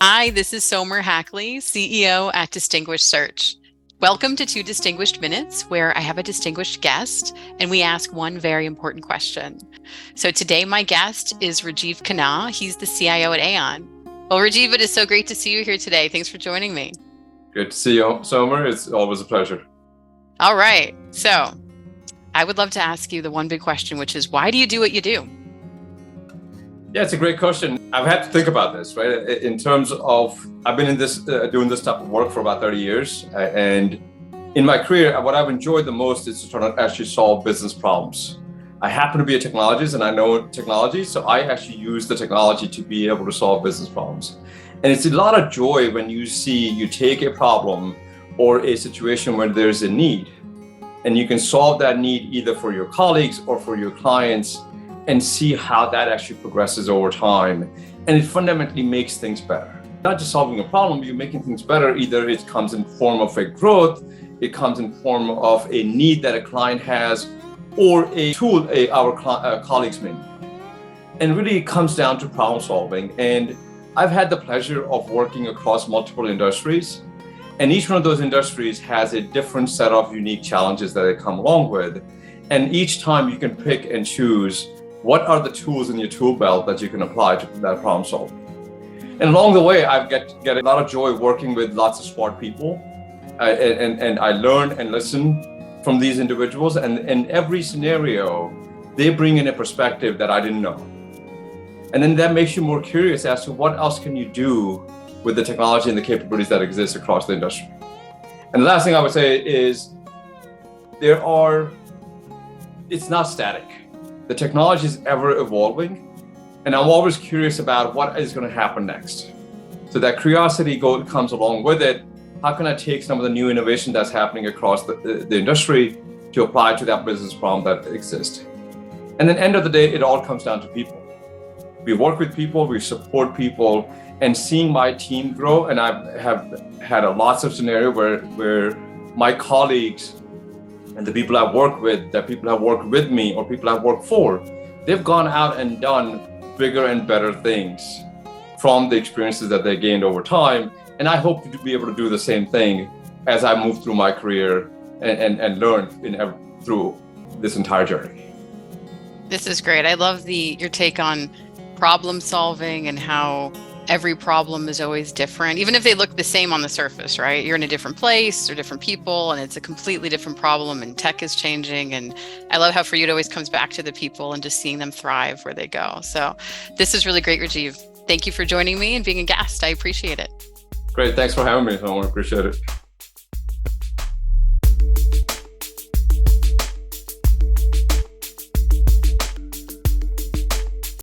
Hi, this is Somer Hackley, CEO at Distinguished Search. Welcome to 2 Distinguished Minutes, where I have a distinguished guest and we ask one very important question. So today, my guest is Rajeev Khanna. He's the CIO at Aon. Well, Rajeev, it is so great to see you here today. Thanks for joining me. Good to see you, Somer. It's always a pleasure. All right. So I would love to ask you the one big question, which is why do you do what you do? Yeah, it's a great question. I've had to think about this, right? In terms of, I've been in this, doing this type of work for about 30 years. And in my career, what I've enjoyed the most is to try to actually solve business problems. I happen to be a technologist and I know technology, so I actually use the technology to be able to solve business problems. And it's a lot of joy when you take a problem or a situation where there's a need, and you can solve that need either for your colleagues or for your clients, and see how that actually progresses over time. And it fundamentally makes things better. Not just solving a problem, you're making things better. Either it comes in form of a growth, it comes in form of a need that a client has, or a tool our colleagues may need. And really it comes down to problem solving. And I've had the pleasure of working across multiple industries. And each one of those industries has a different set of unique challenges that they come along with. And each time you can pick and choose what are the tools in your tool belt that you can apply to that problem solving. And along the way, I get a lot of joy working with lots of smart people. And I learn and listen from these individuals. And in every scenario, they bring in a perspective that I didn't know. And then that makes you more curious as to what else can you do with the technology and the capabilities that exist across the industry. And the last thing I would say is it's not static. The technology is ever evolving, and I'm always curious about what is going to happen next. So that curiosity comes along with it. How can I take some of the new innovation that's happening across the industry to apply to that business problem that exists? And then end of the day, it all comes down to people. We work with people, we support people, and seeing my team grow, and I have had lots of scenarios where my colleagues and the people I've worked with, that people have worked with me or people I've worked for, they've gone out and done bigger and better things from the experiences that they gained over time. And I hope to be able to do the same thing as I move through my career and learn through this entire journey. This is great. I love your take on problem solving and how every problem is always different, even if they look the same on the surface, right? You're in a different place or different people, and it's a completely different problem, and tech is changing. And I love how for you it always comes back to the people and just seeing them thrive where they go. So this is really great, Rajeev. Thank you for joining me and being a guest. I appreciate it. Great. Thanks for having me. I appreciate it.